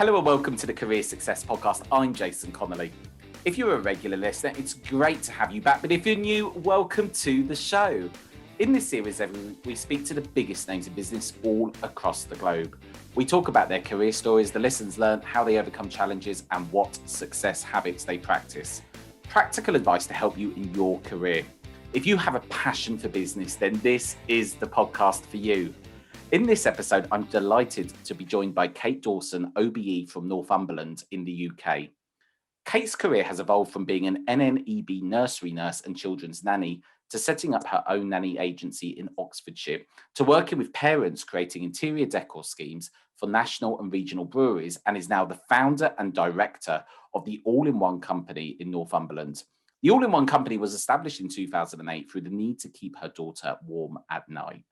Hello and welcome to the Career Success Podcast. I'm Jason Connolly. If you're a regular listener, it's great to have you back. But if you're new, welcome to the show. In this series, every week, we speak to the biggest names in business all across the globe. We talk about their career stories, the lessons learned, how they overcome challenges, and what success habits they practice. Practical advice to help you in your career. If you have a passion for business, then this is the podcast for you. In this episode, I'm delighted to be joined by Kate Dawson OBE from Northumberland in the UK. Kate's career has evolved from being an NNEB nursery nurse and children's nanny to setting up her own nanny agency in Oxfordshire, to working with parents creating interior decor schemes for national and regional breweries, and is now the founder and director of the all-in-one company in Northumberland. The all-in-one company was established in 2008 through the need to keep her daughter warm at night.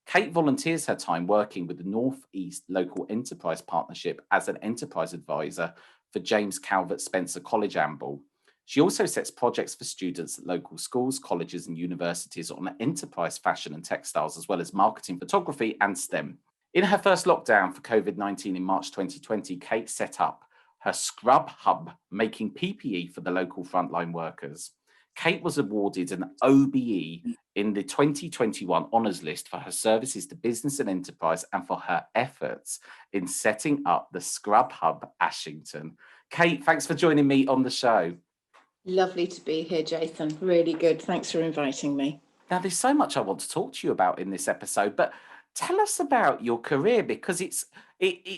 Kate volunteers her time working with the North East Local Enterprise Partnership as an enterprise advisor for James Calvert Spencer College Amble. She also sets projects for students at local schools, colleges and universities on enterprise fashion and textiles, as well as marketing, photography and STEM. In her first lockdown for COVID-19 in March 2020, Kate set up her Scrub Hub, making PPE for the local frontline workers. Kate was awarded an OBE in the 2021 honours list for her services to business and enterprise and for her efforts in setting up the Scrub Hub Ashington. Kate, thanks for joining me on the show. Lovely to be here, Jason. Really good. Thanks for inviting me. Now, there's so much I want to talk to you about in this episode, but tell us about your career, because it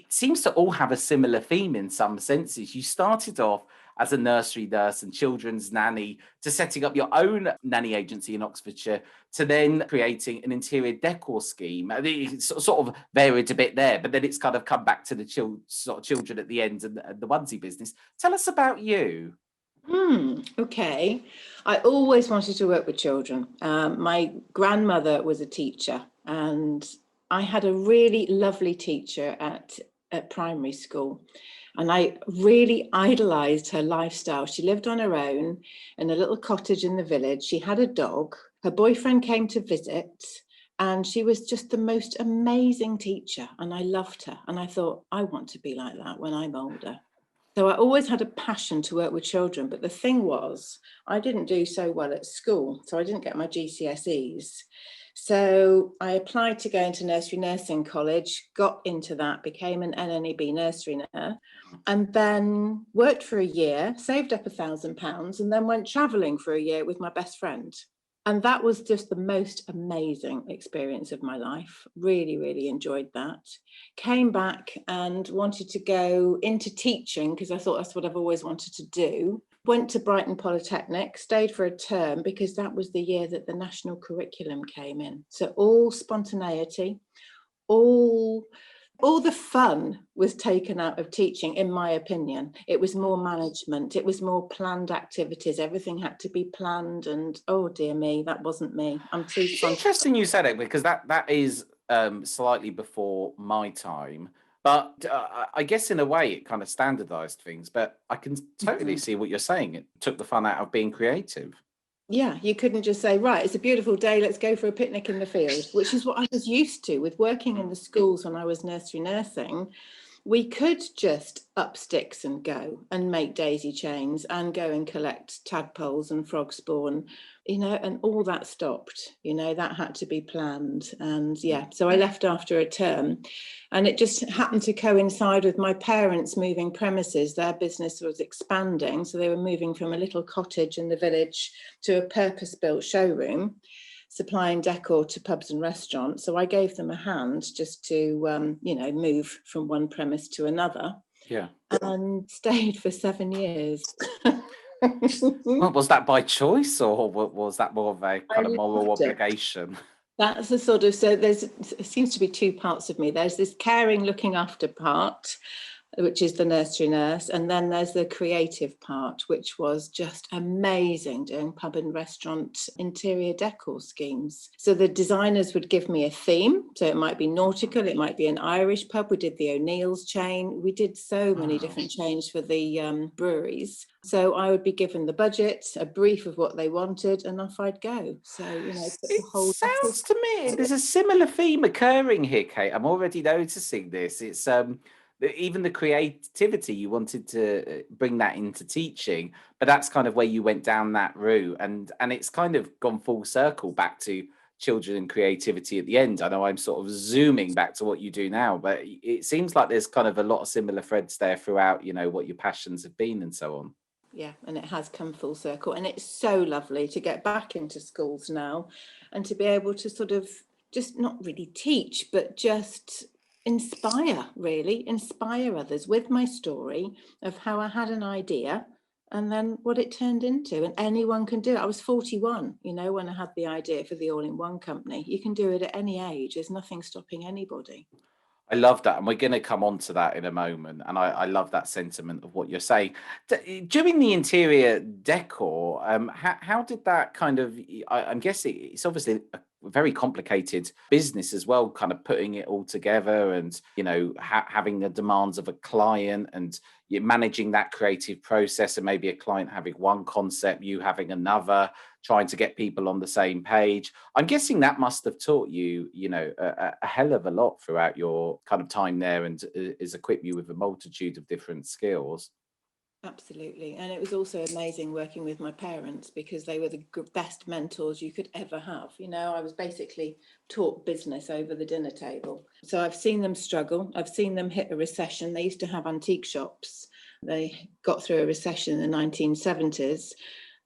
seems to all have a similar theme in some senses. You started off as a nursery nurse and children's nanny, to setting up your own nanny agency in Oxfordshire, to then creating an interior decor scheme. It's sort of varied a bit there, but then it's kind of come back to the children at the end and the onesie business. Tell us about you. Okay. I always wanted to work with children. My grandmother was a teacher, and I had a really lovely teacher at primary school. And I really idolized her lifestyle. She lived on her own in a little cottage in the village. She had a dog. Her boyfriend came to visit, and she was just the most amazing teacher. And I loved her. And I thought, I want to be like that when I'm older. So I always had a passion to work with children. But the thing was, I didn't do so well at school. So I didn't get my GCSEs. So I applied to go into nursery nursing college, got into that, became an NNEB nursery nurse, and then worked for a year, saved up £1,000, and then went travelling for a year with my best friend. And that was just the most amazing experience of my life. Really, really enjoyed that. Came back and wanted to go into teaching because I thought that's what I've always wanted to do. Went to Brighton Polytechnic, stayed for a term because that was the year that the national curriculum came in. So all spontaneity, all the fun was taken out of teaching, in my opinion. It was more management. It was more planned activities. Everything had to be planned. And oh, dear me, that wasn't me. I'm too It's interesting you said it, because that is slightly before my time. But I guess in a way it kind of standardized things. But I can totally see what you're saying. It took the fun out of being creative. Yeah, you couldn't just say, right, it's a beautiful day, let's go for a picnic in the field, which is what I was used to with working in the schools when I was nursery nursing. We could just up sticks and go and make daisy chains and go and collect tadpoles and frog spawn, and all that stopped. That had to be planned. And yeah, so I left after a term, and it just happened to coincide with my parents moving premises. Their business was expanding, so they were moving from a little cottage in the village to a purpose-built showroom, supplying decor to pubs and restaurants. So I gave them a hand just to, move from one premise to another. Yeah. And stayed for 7 years. Well, was that by choice, or was that more of a kind of moral obligation? That's a sort of, so there seems to be two parts of me. There's this caring, looking after part, which is the nursery nurse, and then there's the creative part, which was just amazing, doing pub and restaurant interior decor schemes. So the designers would give me a theme, so it might be nautical, it might be an Irish pub. We did the O'Neill's chain, we did so many different chains for the breweries. So I would be given the budget, a brief of what they wanted, and off I'd go. So, it sounds to me there's a similar theme occurring here, Kate. I'm already noticing this. It's even the creativity, you wanted to bring that into teaching, but that's kind of where you went down that route, and it's kind of gone full circle back to children and creativity at the end. I know I'm sort of zooming back to what you do now, but it seems like there's kind of a lot of similar threads there throughout, what your passions have been and so on. Yeah, and it has come full circle, and it's so lovely to get back into schools now and to be able to sort of just not really teach, but just inspire others with my story of how I had an idea and then what it turned into. And anyone can do it. I was 41, when I had the idea for the all-in-one company. You can do it at any age. There's nothing stopping anybody. I love that, and we're going to come on to that in a moment. And I love that sentiment of what you're saying. During the interior decor, how did that kind of? I'm guessing it's obviously a very complicated business as well, kind of putting it all together, and having the demands of a client, and you're managing that creative process, and maybe a client having one concept, you having another, trying to get people on the same page. I'm guessing that must have taught you, a hell of a lot throughout your kind of time there, and has equipped you with a multitude of different skills. Absolutely. And it was also amazing working with my parents because they were the best mentors you could ever have. I was basically taught business over the dinner table. So I've seen them struggle. I've seen them hit a recession. They used to have antique shops. They got through a recession in the 1970s.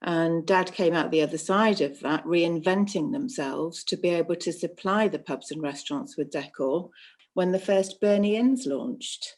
And Dad came out the other side of that, reinventing themselves to be able to supply the pubs and restaurants with decor when the first Bernie Inns launched.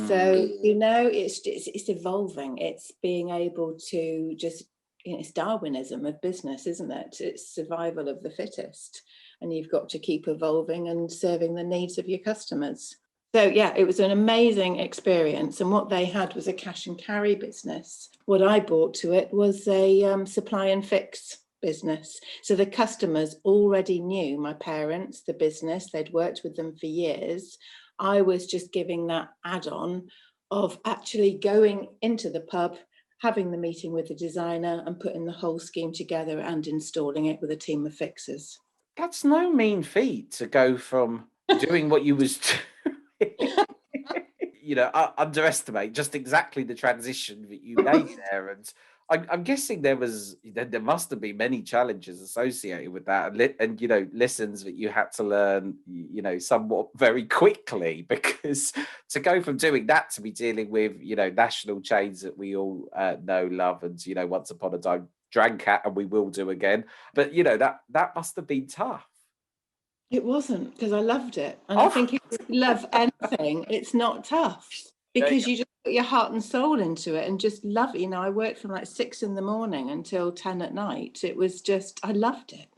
So, it's evolving. It's being able to just, it's Darwinism of business, isn't it? It's survival of the fittest. And you've got to keep evolving and serving the needs of your customers. So, yeah, it was an amazing experience. And what they had was a cash and carry business. What I brought to it was a supply and fix business. So the customers already knew my parents, the business. They'd worked with them for years. I was just giving that add-on of actually going into the pub, having the meeting with the designer and putting the whole scheme together and installing it with a team of fixers. That's no mean feat to go from doing what you was underestimate just exactly the transition that you made there. And I'm guessing there must have been many challenges associated with that, and lessons that you had to learn, somewhat very quickly, because to go from doing that to be dealing with, national chains that we all know, love, and once upon a time drank at, and we will do again. But that must have been tough. It wasn't, because I loved it. And I think if you love anything, it's not tough, because you just put your heart and soul into it and just love it. I worked from like 6 a.m. until 10 p.m. It was just, I loved it.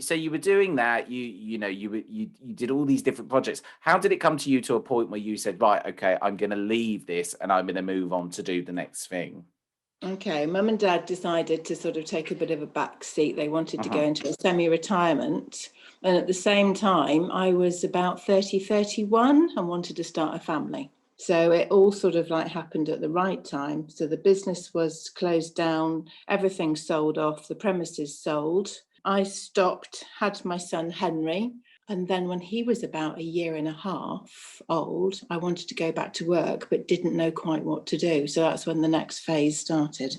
So you were doing that, you did all these different projects. How did it come to you to a point where you said, right, okay, I'm going to leave this and I'm going to move on to do the next thing? Okay, Mum and Dad decided to sort of take a bit of a back seat. They wanted to go into a semi-retirement. And at the same time, I was about 31 and wanted to start a family. So it all sort of like happened at the right time. So the business was closed down, everything sold off, the premises sold. I stopped, had my son Henry. And then when he was about 1.5 years old, I wanted to go back to work, but didn't know quite what to do. So that's when the next phase started.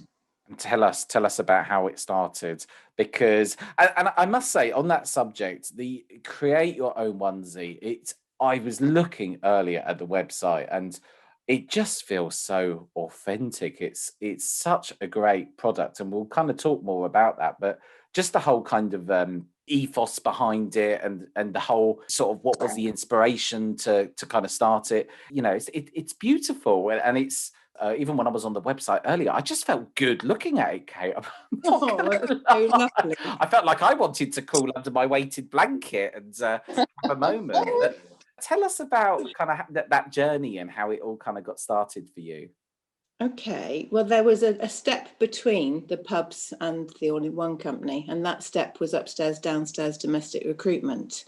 And tell us about how it started, because, and I must say on that subject, the create your own onesie, I was looking earlier at the website and it just feels so authentic. It's such a great product, and we'll kind of talk more about that, but just the whole kind of ethos behind it, and the whole sort of what was the inspiration to kind of start it. It's beautiful, and it's even when I was on the website earlier, I just felt good looking at it, Kate. I felt like I wanted to crawl under my weighted blanket and have a moment. But tell us about kind of that journey and how it all kind of got started for you. Okay, well, there was a step between the pubs and the all-in-one company, and that step was upstairs, downstairs domestic recruitment.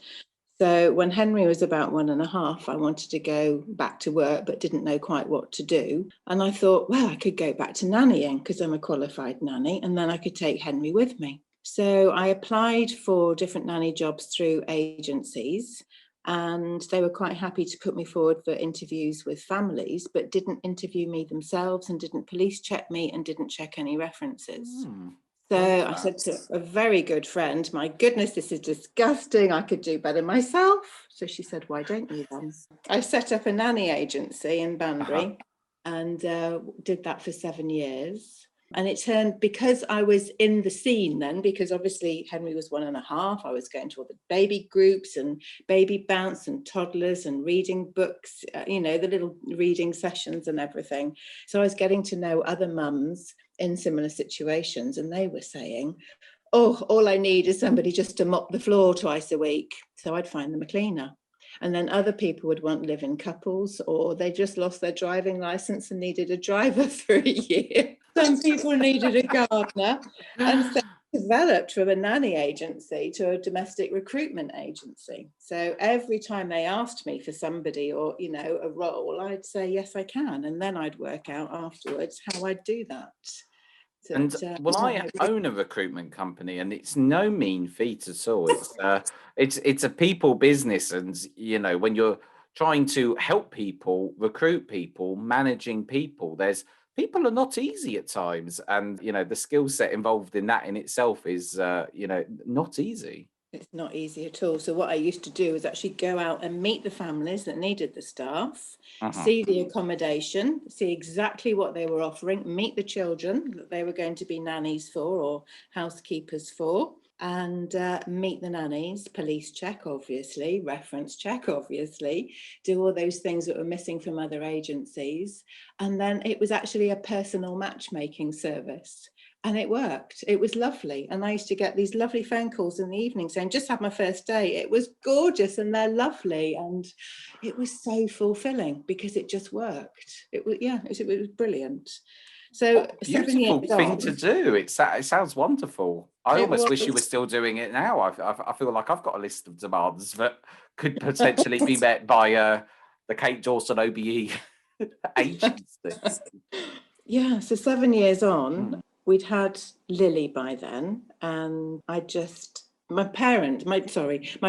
So when Henry was about 1.5, I wanted to go back to work, but didn't know quite what to do. And I thought, well, I could go back to nannying because I'm a qualified nanny, and then I could take Henry with me. So I applied for different nanny jobs through agencies, And they were quite happy to put me forward for interviews with families, but didn't interview me themselves and didn't police check me and didn't check any references. So I said to a very good friend, my goodness, this is disgusting. I could do better myself. So she said, why don't you then? I set up a nanny agency in Banbury and did that for 7 years. And it turned, because I was in the scene then, because obviously Henry was 1.5, I was going to all the baby groups and baby bounce and toddlers and reading books, the little reading sessions and everything. So I was getting to know other mums in similar situations, and they were saying, oh, all I need is somebody just to mop the floor twice a week. So I'd find them a cleaner. And then other people would want live-in couples, or they just lost their driving license and needed a driver for a year. Some people needed a gardener. And so it developed from a nanny agency to a domestic recruitment agency. So every time they asked me for somebody or, a role, I'd say, yes, I can. And then I'd work out afterwards how I'd do that. And I own a recruitment company, and it's no mean feat at all. It's a people business, and when you're trying to help people, recruit people, managing people, people are not easy at times, and the skill set involved in that in itself is not easy. It's not easy at all. So what I used to do is actually go out and meet the families that needed the staff, see the accommodation, see exactly what they were offering, meet the children that they were going to be nannies for or housekeepers for, and meet the nannies, police check, obviously, reference check, obviously, do all those things that were missing from other agencies. And then it was actually a personal matchmaking service. And it worked. It was lovely. And I used to get these lovely phone calls in the evening saying, just had my first day. It was gorgeous and they're lovely. And it was so fulfilling because it just worked. It was brilliant. So beautiful thing to do. It sounds wonderful. I almost wish you were still doing it now. I feel like I've got a list of demands that could potentially be met by the Kate Dawson OBE agency. Yeah, so 7 years on, we'd had Lily by then, and my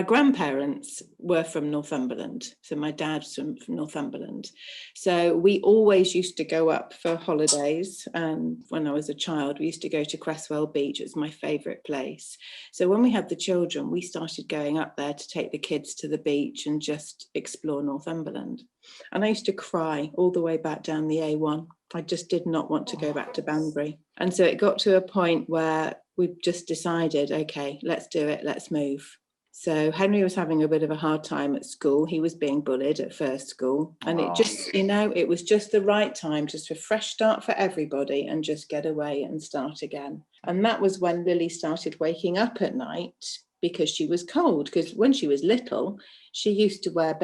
grandparents were from Northumberland. So my dad's from Northumberland. So we always used to go up for holidays. And when I was a child, we used to go to Cresswell Beach. It was my favourite place. So when we had the children, we started going up there to take the kids to the beach and just explore Northumberland. And I used to cry all the way back down the A1. I just did not want to go back to Banbury. And so it got to a point where we just decided, okay, let's do it, let's move. So Henry was having a bit of a hard time at school. He was being bullied at first school. And it just, it was just the right time, just a fresh start for everybody and just get away and start again. And that was when Lily started waking up at night because she was cold. Because when she was little, she used to wear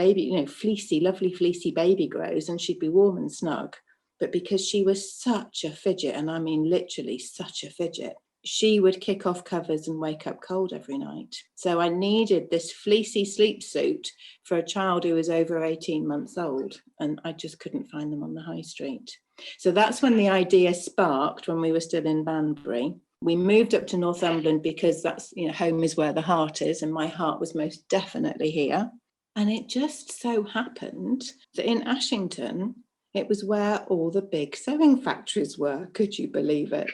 fleecy, lovely fleecy baby grows, and she'd be warm and snug. But because she was such a fidget, and I mean literally such a fidget, she would kick off covers and wake up cold every night. So I needed this fleecy sleep suit for a child who was over 18 months old, and I just couldn't find them on the high street. So that's when the idea sparked when we were still in Banbury. We moved up to Northumberland because that's, home is where the heart is, and my heart was most definitely here. And it just so happened that in Ashington, it was where all the big sewing factories were. Could you believe it?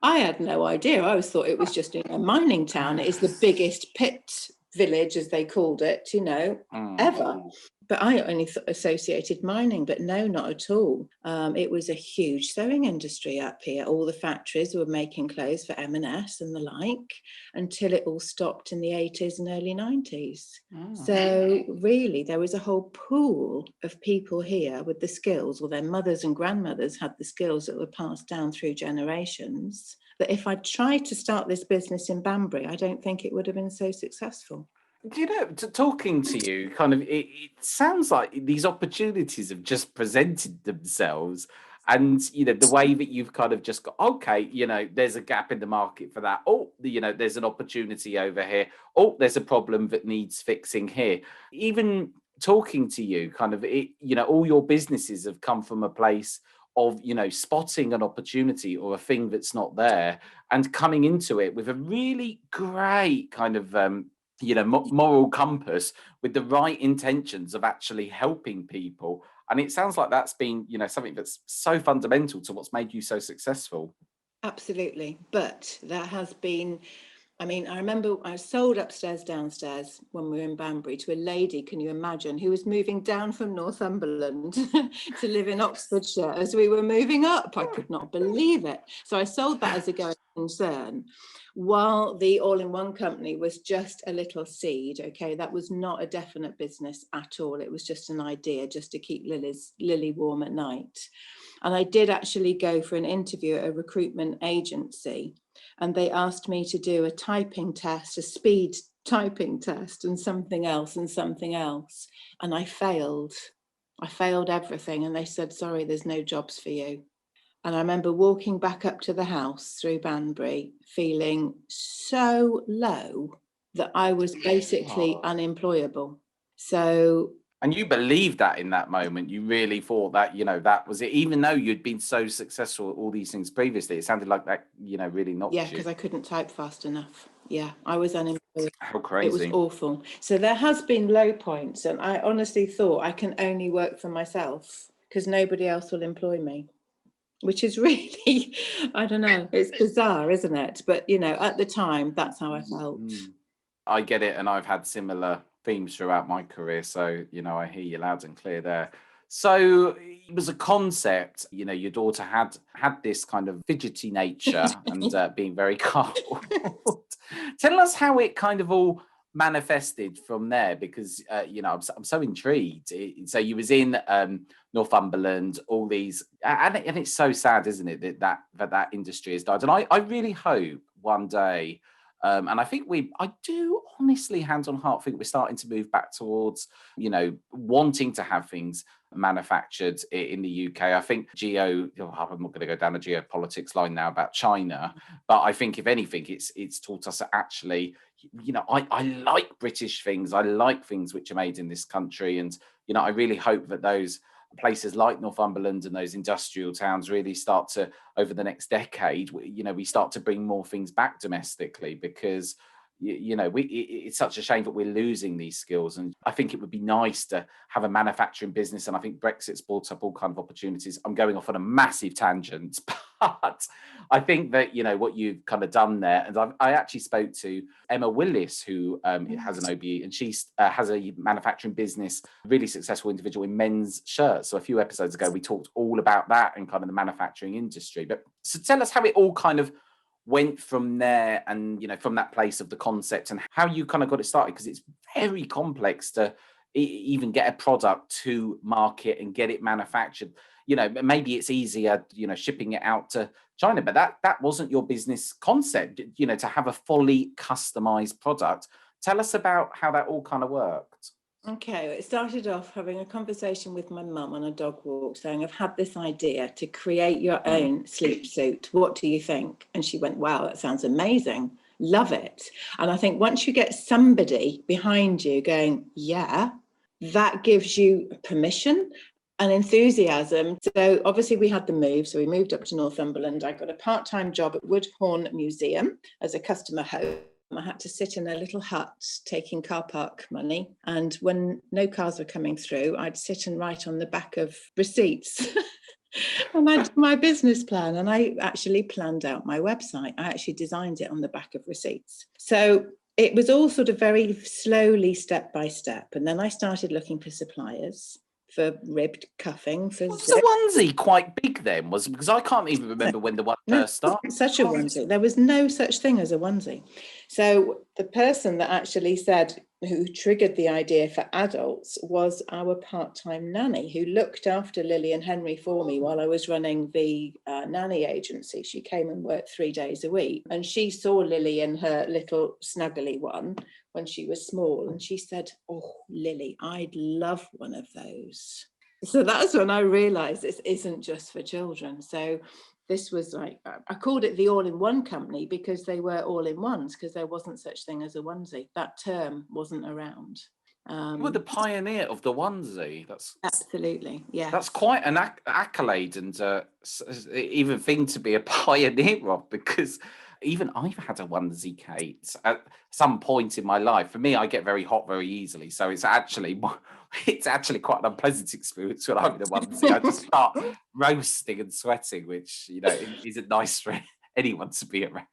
I had no idea. I always thought it was just a mining town. It is the biggest pit village, as they called it, ever. But I only associated mining, but no, not at all. It was a huge sewing industry up here. All the factories were making clothes for M&S and the like, until it all stopped in the 80s and early 90s. So really, there was a whole pool of people here with the skills, or their mothers and grandmothers had the skills that were passed down through generations, that if I'd tried to start this business in Banbury, I don't think it would have been so successful. Talking to you, kind of, it sounds like these opportunities have just presented themselves, and the way that you've kind of just got, okay, there's a gap in the market for that. Oh, there's an opportunity over here. Oh, there's a problem that needs fixing here. Even talking to you, kind of, all your businesses have come from a place of spotting an opportunity or a thing that's not there and coming into it with a really great kind of moral compass with the right intentions of actually helping people. And it sounds like that's been, something that's so fundamental to what's made you so successful. Absolutely. But there has been, I remember I sold upstairs, downstairs when we were in Banbury to a lady, can you imagine, who was moving down from Northumberland to live in Oxfordshire as we were moving up. I could not believe it. So I sold that as a going concern, while the all-in-one company was just a little seed. Okay, that was not a definite business at all. It was just an idea just to keep Lily warm at night. And I did actually go for an interview at a recruitment agency, and they asked me to do a typing test, a speed typing test, and something else and something else. And I failed. I failed everything. And they said, sorry, there's no jobs for you. And I remember walking back up to the house through Banbury, feeling so low that I was basically unemployable. So. And you believed that in that moment. You really thought that, that was it. Even though you'd been so successful at all these things previously, it sounded like that, really knocked you. Yeah, because I couldn't type fast enough. Yeah, I was unemployed. How crazy. It was awful. So there has been low points, and I honestly thought I can only work for myself because nobody else will employ me, which is really, I don't know, it's bizarre, isn't it? But, at the time, that's how I felt. I get it. And I've had similar themes throughout my career. So, I hear you loud and clear there. So it was a concept, your daughter had this kind of fidgety nature and being very cold. Tell us how it kind of all manifested from there, because, I'm so intrigued. So you was in Northumberland, all these, and it's so sad, isn't it, that industry has died. And I really hope one day, and I think I do honestly, hand on heart, think we're starting to move back towards, wanting to have things manufactured in the UK. I think I'm not going to go down the geopolitics line now about China, but I think if anything, it's taught us that actually, I like British things. I like things which are made in this country. And, I really hope that those places like Northumberland and those industrial towns really start to, over the next decade, we start to bring more things back domestically, because it's such a shame that we're losing these skills. And I think it would be nice to have a manufacturing business. And I think Brexit's brought up all kinds of opportunities. I'm going off on a massive tangent, but I think that, what you've kind of done there, and I actually spoke to Emma Willis, who has an OBE, and she has a manufacturing business, really successful individual in men's shirts. So a few episodes ago, we talked all about that and kind of the manufacturing industry. But so tell us how it all kind of went from there, and from that place of the concept, and how you kind of got it started, because it's very complex to even get a product to market and get it manufactured. Maybe it's easier shipping it out to China, but that wasn't your business concept, to have a fully customized product. Tell us about how that all kind of worked. Okay, it started off having a conversation with my mum on a dog walk, saying, I've had this idea to create your own sleep suit. What do you think? And she went, wow, that sounds amazing. Love it. And I think once you get somebody behind you going, yeah, that gives you permission and enthusiasm. So obviously we had the move. So we moved up to Northumberland. I got a part-time job at Woodhorn Museum as a customer host. I had to sit in a little hut taking car park money. And when no cars were coming through, I'd sit and write on the back of receipts. And I did my business plan, and I actually planned out my website. I actually designed it on the back of receipts. So it was all sort of very slowly, step by step. And then I started looking for suppliers for ribbed cuffing. Was the onesie quite big then? Because I can't even remember when the one first started. Such a onesie. There was no such thing as a onesie. So the person that actually said, who triggered the idea for adults, was our part-time nanny, who looked after Lily and Henry for me while I was running the nanny agency. She came and worked 3 days a week, and she saw Lily in her little snuggly one when she was small, and she said, oh, Lily, I'd love one of those. So that's when I realized this isn't just for children. So this was like, I called it the all-in-one company because they were all-in-ones, because there wasn't such thing as a onesie. That term wasn't around. You were the pioneer of the onesie. That's absolutely, yeah. That's quite an accolade, and even thing to be a pioneer of, because even I've had a onesie, Kate, at some point in my life. For me, I get very hot very easily, so it's actually quite an unpleasant experience when I'm in a onesie. I just start roasting and sweating, which isn't nice for anyone to be around.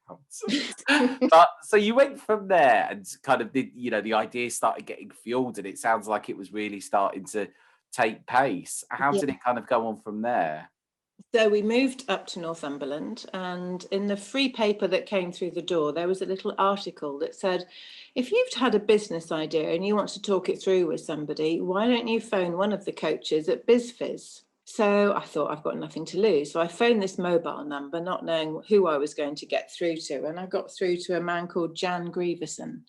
But so you went from there and kind of did, the idea started getting fueled, and it sounds like it was really starting to take pace. How did it kind of go on from there? So we moved up to Northumberland, and in the free paper that came through the door, there was a little article that said, if you've had a business idea and you want to talk it through with somebody, why don't you phone one of the coaches at BizFizz? So I thought, I've got nothing to lose. So I phoned this mobile number, not knowing who I was going to get through to. And I got through to a man called Jan Grieverson,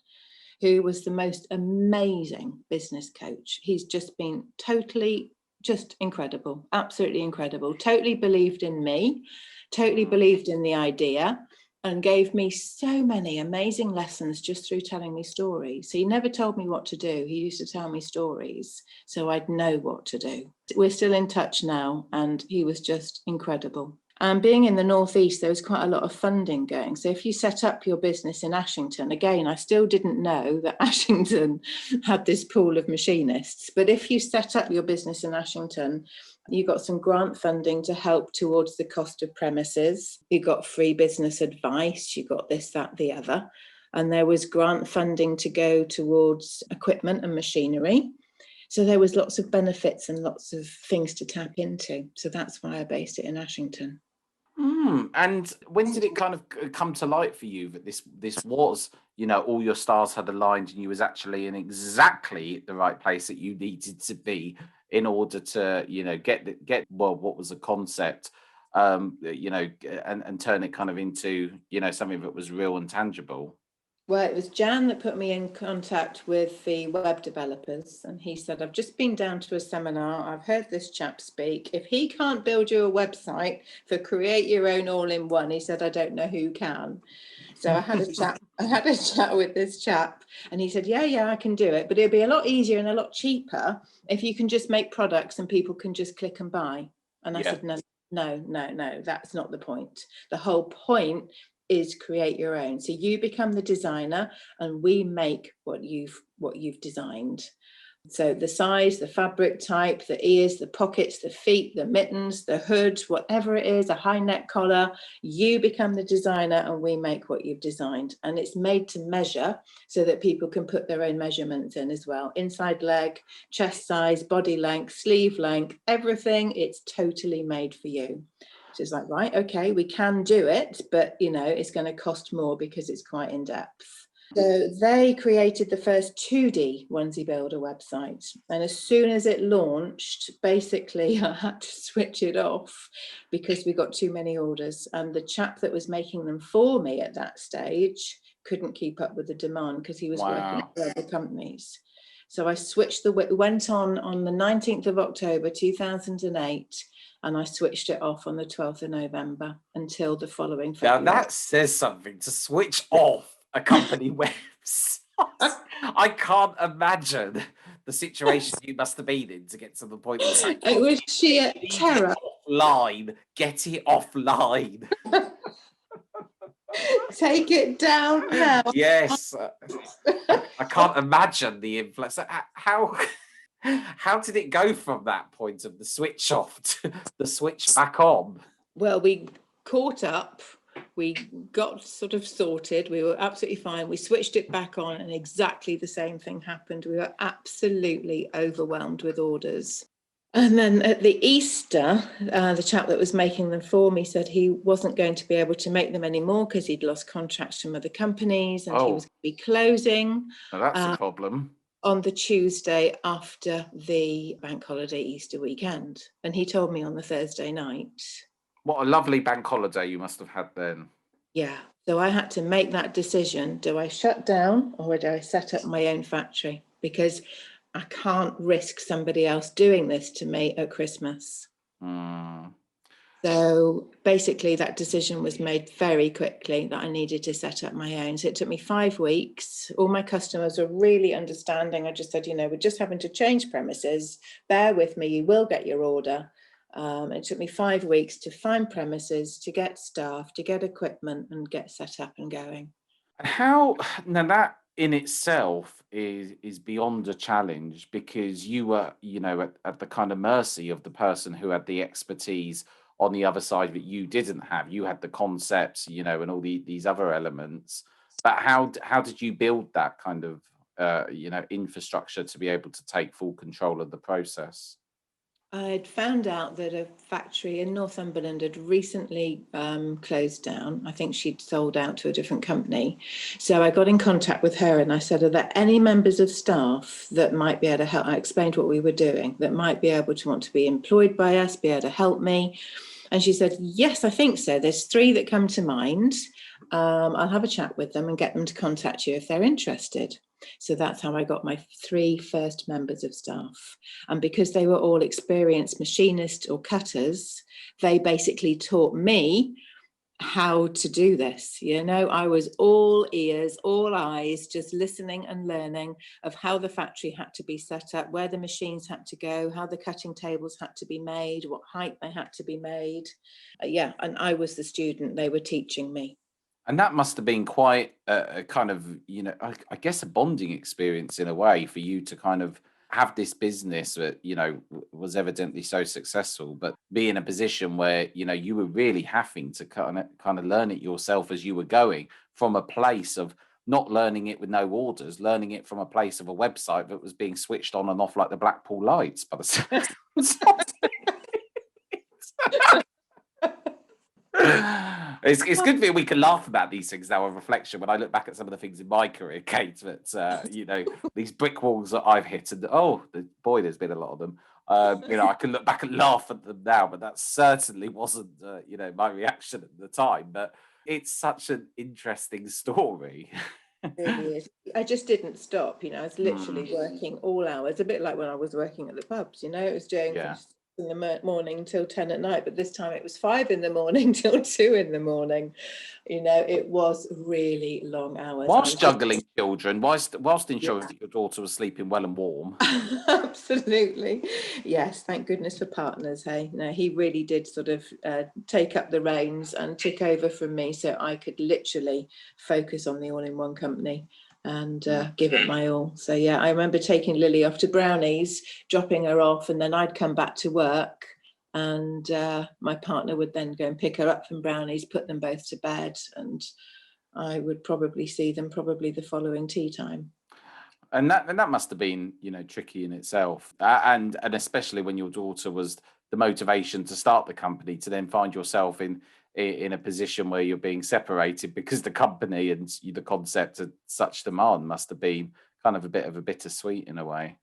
who was the most amazing business coach. He's just been just incredible, absolutely incredible. Totally believed in me, totally believed in the idea, and gave me so many amazing lessons just through telling me stories. He never told me what to do. He used to tell me stories so I'd know what to do. We're still in touch now, and he was just incredible. And being in the Northeast, there was quite a lot of funding going. So if you set up your business in Ashington, again, I still didn't know that Ashington had this pool of machinists. But if you set up your business in Ashington, you got some grant funding to help towards the cost of premises. You got free business advice. You got this, that, the other. And there was grant funding to go towards equipment and machinery. So there was lots of benefits and lots of things to tap into. So that's why I based it in Ashington. And when did it kind of come to light for you that this was, all your stars had aligned and you was actually in exactly the right place that you needed to be in order to, get what was a concept, and turn it kind of into, something that was real and tangible? Well, it was Jan that put me in contact with the web developers, and he said, I've just been down to a seminar. I've heard this chap speak. If he can't build you a website for create your own all-in-one, he said, I don't know who can. So I had a chat with this chap, and he said, yeah, I can do it, but it'll be a lot easier and a lot cheaper if you can just make products and people can just click and buy. And I said, no, that's not the point. The whole point is create your own. So you become the designer and we make what you've designed. So the size, the fabric type, the ears, the pockets, the feet, the mittens, the hood, whatever it is, a high neck collar, you become the designer and we make what you've designed. And it's made to measure so that people can put their own measurements in as well. Inside leg, chest size, body length, sleeve length, everything, it's totally made for you. So it's like, right, okay, we can do it, but it's going to cost more because it's quite in depth. So they created the first 2D onesie builder website. And as soon as it launched, basically I had to switch it off because we got too many orders. And the chap that was making them for me at that stage couldn't keep up with the demand because he was working for other companies. So I went on the 19th of October, 2008. And I switched it off on the 12th of November until the following February. Now that says something, to switch off a company website. I can't imagine the situation you must have been in to get to the point of saying, it was sheer terror. Get it offline. Take it down now. Yes. I can't imagine the influence. How did it go from that point of the switch off to the switch back on? Well, we caught up. We got sort of sorted. We were absolutely fine. We switched it back on and exactly the same thing happened. We were absolutely overwhelmed with orders. And then at the Easter, the chap that was making them for me said he wasn't going to be able to make them anymore because he'd lost contracts from other companies and he was going to be closing. Well, that's a problem. On the Tuesday after the bank holiday Easter weekend. And he told me on the Thursday night. What a lovely bank holiday you must have had then. Yeah. So I had to make that decision. Do I shut down or do I set up my own factory? Because I can't risk somebody else doing this to me at Christmas. So basically that decision was made very quickly that I needed to set up my own. So it took me 5 weeks. All my customers were really understanding. I just said, we're just having to change premises. Bear with me, you will get your order. It took me 5 weeks to find premises, to get staff, to get equipment and get set up and going. How now that in itself is beyond a challenge, because you were, at the kind of mercy of the person who had the expertise on the other side that you didn't have. You had the concepts, and all these other elements. But how did you build that kind of infrastructure to be able to take full control of the process? I'd found out that a factory in Northumberland had recently closed down. I think she'd sold out to a different company. So I got in contact with her and I said, are there any members of staff that might be able to help? I explained what we were doing, that might be able to want to be employed by us, be able to help me. And she said, yes, I think so. There's 3 that come to mind. I'll have a chat with them and get them to contact you if they're interested. So that's how I got my 3 first members of staff. And because they were all experienced machinists or cutters, they basically taught me how to do this. I was all ears, all eyes, just listening and learning of how the factory had to be set up, where the machines had to go, how the cutting tables had to be made, what height they had to be made. And I was the student, they were teaching me. And that must have been quite a kind of, I guess a bonding experience in a way for you to kind of have this business that, was evidently so successful, but be in a position where, you were really having to kind of learn it yourself as you were going, from a place of not learning it with no orders, learning it from a place of a website that was being switched on and off like the Blackpool lights by the sounds of it. It's good that we can laugh about these things now on reflection. When I look back at some of the things in my career, Kate, that these brick walls that I've hit, and boy, there's been a lot of them. I can look back and laugh at them now, but that certainly wasn't my reaction at the time. But it's such an interesting story. It really is. I just didn't stop. I was literally working all hours, a bit like when I was working at the pubs. It was doing from in the morning till 10 at night, but this time it was 5 in the morning till 2 in the morning. It was really long hours. Whilst juggling children, whilst ensuring that your daughter was sleeping well and warm. Absolutely. Yes, thank goodness for partners. Hey, no, he really did sort of take up the reins and took over from me, so I could literally focus on the all-in-one company and give it my all. So I remember taking Lily off to Brownies, dropping her off, and then I'd come back to work, and my partner would then go and pick her up from Brownies, put them both to bed, and I would probably see them the following tea time. And that must have been, tricky in itself, and especially when your daughter was the motivation to start the company, to then find yourself in a position where you're being separated because the company and the concept of such demand must have been kind of a bit of a bittersweet in a way.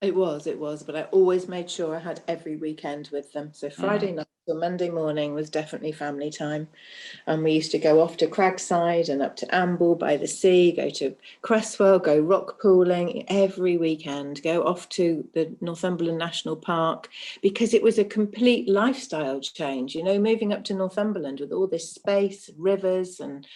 It was, but I always made sure I had every weekend with them. So Friday night or Monday morning was definitely family time. And we used to go off to Cragside and up to Amble by the sea, go to Cresswell, go rock pooling every weekend, go off to the Northumberland National Park, because it was a complete lifestyle change, moving up to Northumberland with all this space, rivers and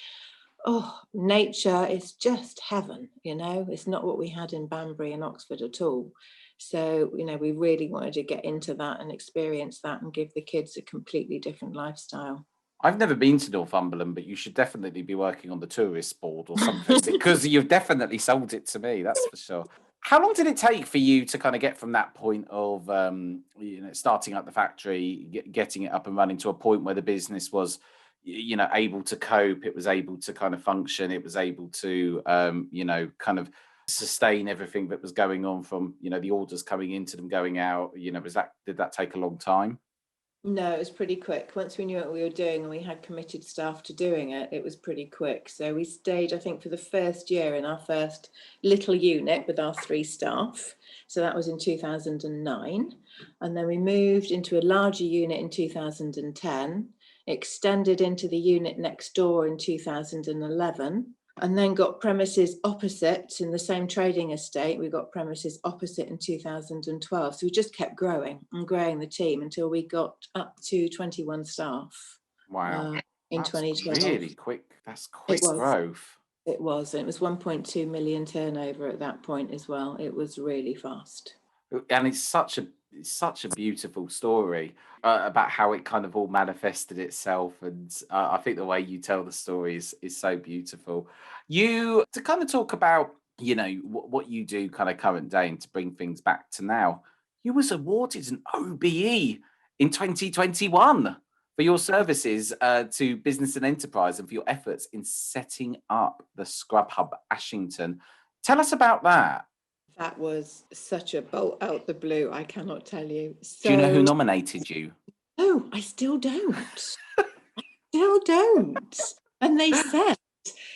nature is just heaven. It's not what we had in Banbury and Oxford at all. So, we really wanted to get into that and experience that and give the kids a completely different lifestyle. I've never been to Northumberland, but you should definitely be working on the tourist board or something, because you've definitely sold it to me, that's for sure. How long did it take for you to kind of get from that point of starting up the factory, getting it up and running, to a point where the business was able to cope, it was able to kind of function, it was able to kind of sustain everything that was going on, from the orders coming into them, going out? Did that take a long time? No, it was pretty quick. Once we knew what we were doing and we had committed staff to doing it, it was pretty quick. So we stayed, I think, for the first year in our first little unit with our 3 staff. So that was in 2009. And then we moved into a larger unit in 2010, extended into the unit next door in 2011, and then got premises opposite in the same trading estate. We got premises opposite in 2012. So we just kept growing and growing the team until we got up to 21 staff. Wow. In That's 2012. really quick. That's quick growth. It was. And it was 1.2 million turnover at that point as well. It was really fast. And it's such It's such a beautiful story about how it kind of all manifested itself, and I think the way you tell the story is so beautiful. You to kind of talk about what you do kind of current day and to bring things back to now. You was awarded an OBE in 2021 for your services to business and enterprise and for your efforts in setting up the Scrub Hub Ashington. Tell us about that. That was such a bolt out the blue, I cannot tell you. Do you know who So, nominated you? no, I still don't. Still don't. And they said,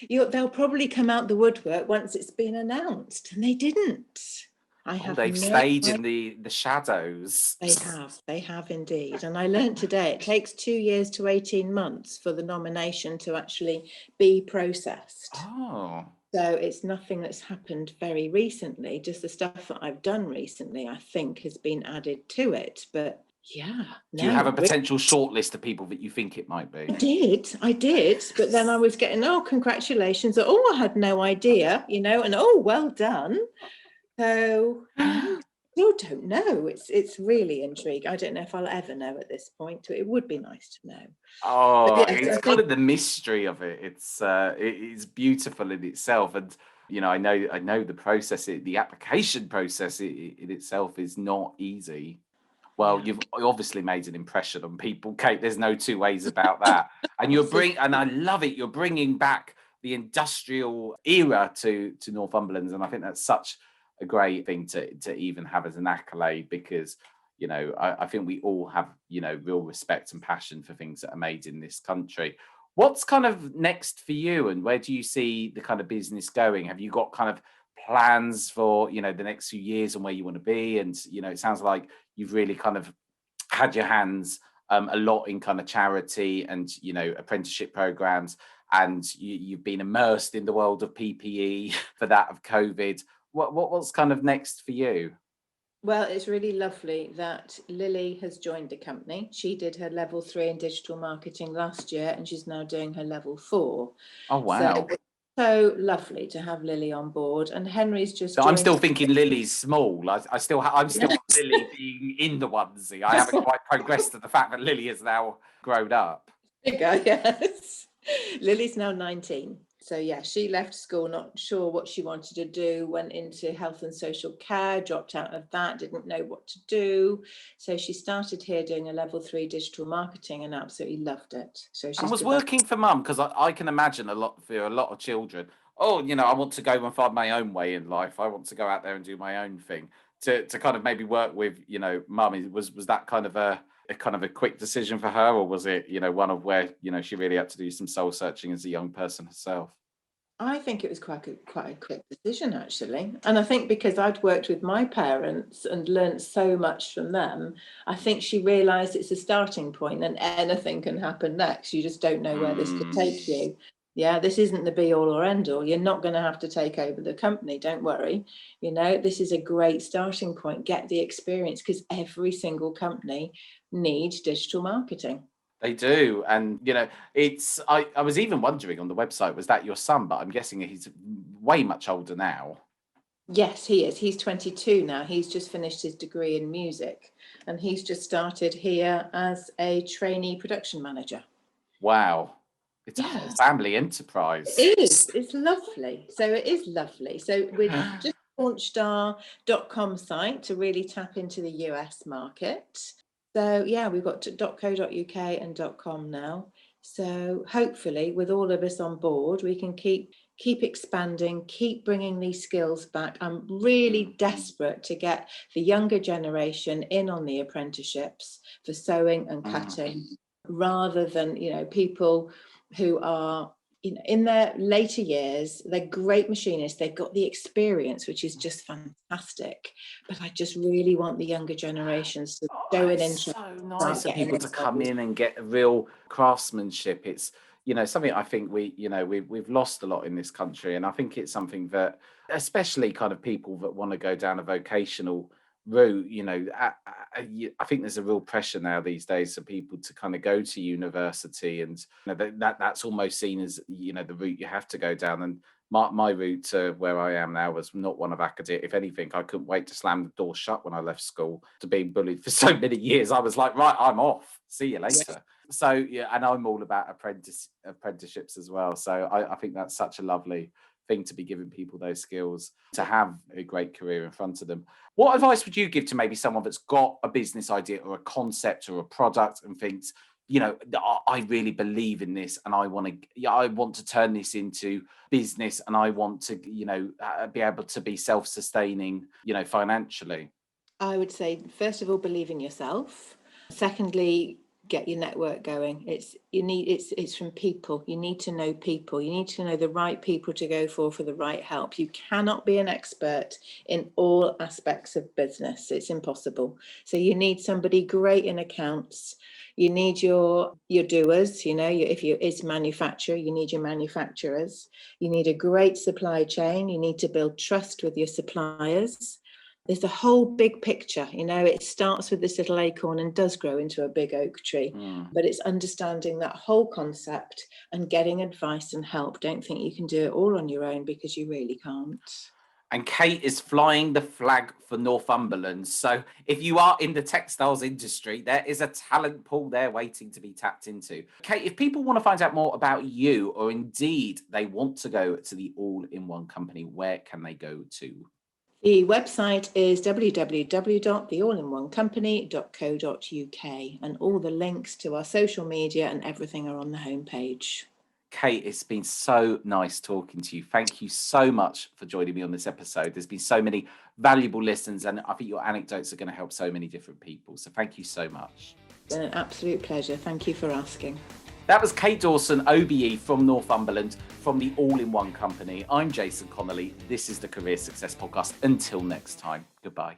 they'll probably come out the woodwork once it's been announced. And they didn't. I Oh, have they've no stayed idea. in the shadows. They have indeed. And I learned today it takes 2 years to 18 months for the nomination to actually be processed. Oh. So it's nothing that's happened very recently, just the stuff that I've done recently, I think, has been added to it. But yeah, Do you have a no, potential shortlist of people that you think it might be? I did, but then I was getting, oh, congratulations. Oh, I had no idea, and oh, well done. So no, still don't know. It's really intriguing. I don't know if I'll ever know at this point. It would be nice to know. But Oh, yes, it's I kind think of the mystery of it. It is beautiful in itself, and I know the process, the application process in itself is not easy. Well, yeah. you've obviously made an impression on people, Kate. There's no two ways about that. And and I love it. You're bringing back the industrial era to Northumberland, and I think that's such a great thing to even have as an accolade because I think we all have real respect and passion for things that are made in this country. What's kind of next for you, and where do you see the kind of business going? Have you got kind of plans for the next few years and where you want to be? And it sounds like you've really kind of had your hands a lot in kind of charity and apprenticeship programs, and you've been immersed in the world of PPE for that of COVID. What's kind of next for you? Well, it's really lovely that Lily has joined the company. She did her level 3 in digital marketing last year, and she's now doing her level 4. Oh So wow. it's so lovely to have Lily on board. And Henry's just So I'm joined. still thinking Lily's small. I'm still Lily being in the onesie. I haven't quite progressed to the fact that Lily is now grown up. Bigger, yes. Lily's now 19. So yeah, she left school, not sure what she wanted to do, went into health and social care, dropped out of that, didn't know what to do. So she started here doing a level 3 digital marketing and absolutely loved it. So And she's was developed. working for mum, because I can imagine a lot for a lot of children. Oh, I want to go and find my own way in life. I want to go out there and do my own thing. To kind of maybe work with, mum, was that kind of a quick decision for her, or was it, one of where, she really had to do some soul searching as a young person herself? I think it was quite a quick decision, actually. And I think because I'd worked with my parents and learnt so much from them, I think she realised it's a starting point and anything can happen next. You just don't know where this could Mm. take you. Yeah, this isn't the be all or end all. You're not going to have to take over the company. Don't worry. This is a great starting point. Get the experience because every single company needs digital marketing. They do, and it's. I was even wondering on the website, was that your son? But I'm guessing he's way much older now. Yes, he is. He's 22 now. He's just finished his degree in music and he's just started here as a trainee production manager. Wow, it's a whole Yes, family enterprise. it is. It's lovely. So it is lovely. So we've just launched our .com site to really tap into the US market. So yeah, we've got .co.uk and .com now. So hopefully with all of us on board, we can keep expanding, keep bringing these skills back. I'm really desperate to get the younger generation in on the apprenticeships for sewing and cutting rather than, people who are in their later years. They're great machinists, they've got the experience, which is just fantastic, but I just really want the younger generations to show an It's interest, so nice start for getting people to come involved. in and get a real craftsmanship. It's something I think we've lost a lot in this country, and I think it's something that, especially kind of people that want to go down a vocational route, I think there's a real pressure now these days for people to kind of go to university, and that's almost seen as the route you have to go down. And my route to where I am now was not one of academic. If anything, I couldn't wait to slam the door shut when I left school. To being bullied for so many years, I was like, right, I'm off. See you later. So yeah, and I'm all about apprenticeships as well. So I think that's such a lovely thing to be giving people those skills to have a great career in front of them. What advice would you give to maybe someone that's got a business idea or a concept or a product and thinks, I really believe in this and I want to turn this into business and I want to, be able to be self-sustaining, financially? I would say, first of all, believe in yourself. Secondly, get your network going. It's from people. You need to know people. You need to know the right people to go for the right help. You cannot be an expert in all aspects of business. It's impossible. So you need somebody great in accounts. You need your doers, if it's manufacturer, you need your manufacturers. You need a great supply chain. You need to build trust with your suppliers. There's a whole big picture, it starts with this little acorn and does grow into a big oak tree. But it's understanding that whole concept and getting advice and help. Don't think you can do it all on your own, because you really can't. And Kate is flying the flag for Northumberland. So if you are in the textiles industry, there is a talent pool there waiting to be tapped into. Kate, if people want to find out more about you, or indeed they want to go to the All-in-One Company, where can they go to? The website is www.theallinOnecompany.co.uk, and all the links to our social media and everything are on the homepage. Kate, it's been so nice talking to you. Thank you so much for joining me on this episode. There's been so many valuable lessons, and I think your anecdotes are going to help so many different people. So thank you so much. It's been an absolute pleasure. Thank you for asking. That was Kate Dawson OBE from Northumberland, from the All-in-One Company. I'm Jason Connolly. This is the Career Success Podcast. Until next time, goodbye.